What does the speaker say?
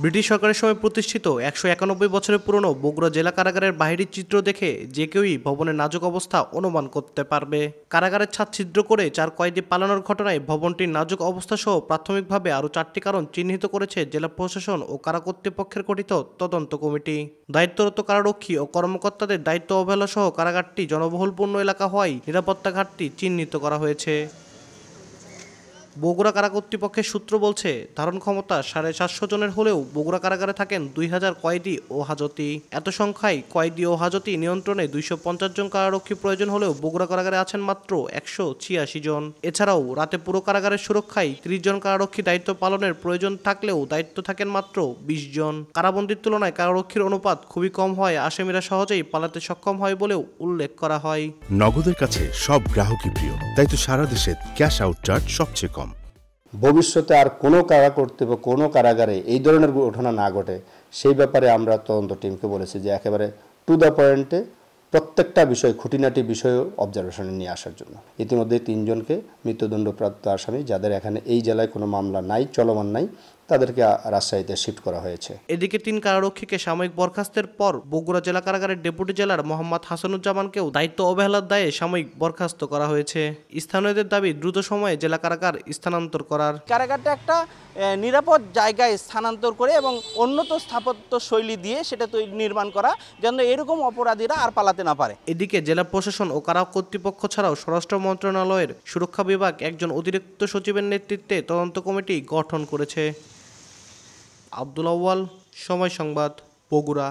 British সরকারের সময় প্রতিষ্ঠিত ১৯১ বছরের পুরনো বগুড়া জেলা কারাগারের বাহিরের চিত্র দেখে যে কেউই ভবনের নাজুক অবস্থা অনুমান করতে পারবে। কারাগারের ছাদ ছিদ্র করে ৪ কয়েদি পালানোর ঘটনায় ভবনটির নাজুক অবস্থা সহ প্রাথমিকভাবে আরও ৪টি কারণ চিহ্নিত করেছে জেলা প্রশাসন ও কারা কর্তৃপক্ষের গঠিত তদন্ত কমিটি। দায়িত্বরত কারারক্ষী ও কর্মকর্তাদের দায়িত্ব অবহেলা সহ কারাগারটি জনবহুলপূর্ণ এলাকা হওয়ায় নিরাপত্তা ঘাটতি চিহ্নিত করা হয়েছে। বগুড়া কারা কর্তৃপক্ষের সূত্র বলছে, ধারণ ক্ষমতা ৭৫০ জনের হলেও বগুড়া কারাগারে থাকেন ২,০০০ কয়েদি ও হাজতি। এত সংখ্যায় কয়েদি ও হাজতি নিয়ন্ত্রণে ২৫০ জন কারারক্ষী প্রয়োজন হলেও বগুড়া কারাগারে আছেন মাত্র ১৮৬ জন। এছাড়াও রাতে পুরো কারাগারের সুরক্ষায় ৩০ জন কারারক্ষী দায়িত্ব পালনের প্রয়োজন থাকলেও দায়িত্ব থাকেন মাত্র ২০ জন। কারাবন্দির তুলনায় কারারক্ষীর অনুপাত খুবই কম হয় আসামিরা সহজেই পালাতে সক্ষম হয় বলেও উল্লেখ করা হয়। নগদের কাছে সব গ্রাহকই প্রিয়, তাই তো সারা দেশে ক্যাশ আউট চার্জ সবচেয়ে কম। ভবিষ্যতে আর কোনো কারা কর্তৃপক্ষ কোনো কারাগারে এই ধরনের ঘটনা না ঘটে সেই ব্যাপারে আমরা তদন্ত টিমকে বলেছি যে একেবারে টু দ্য পয়েন্টে প্রত্যেকটা বিষয় খুঁটিনাটি বিষয় অবজারভেশনে নিয়ে আসার জন্য। ইতিমধ্যে ৩ জনকে মৃত্যুদণ্ডপ্রাপ্ত আসামি, যাদের এখানে এই জেলায় কোনো মামলা নাই, চলমান নাই, তাদেরকে রাজশাহীতে শিফট করা হয়েছে। এদিকে ৩ কারারক্ষীকে সাময়িক বরখাস্তের পর বগুড়া জেলা কারাগারের ডেপুটি জেলার মোহাম্মদ হাসানুজ্জামানকেও দায়িত্ব অবহেলার দায়ে সাময়িক বরখাস্ত করা হয়েছে। স্থানীয়দের দাবি দ্রুত সময়ে জেলা কারাগার স্থানান্তর করার। কারাগারটা একটা নিরাপদ জায়গায় স্থানান্তর করে এবং উন্নত স্থাপত্য শৈলী দিয়ে সেটা নির্মাণ করা, যেন এরকম অপরাধীরা আর পালাতে না পারে। এদিকে জেলা প্রশাসন ও কারা কর্তৃপক্ষ ছাড়াও স্বরাষ্ট্র মন্ত্রণালয়ের সুরক্ষা বিভাগ একজন অতিরিক্ত সচিবের নেতৃত্বে তদন্ত কমিটি গঠন করেছে। আব্দুল আউয়াল, সময় সংবাদ, বগুড়া।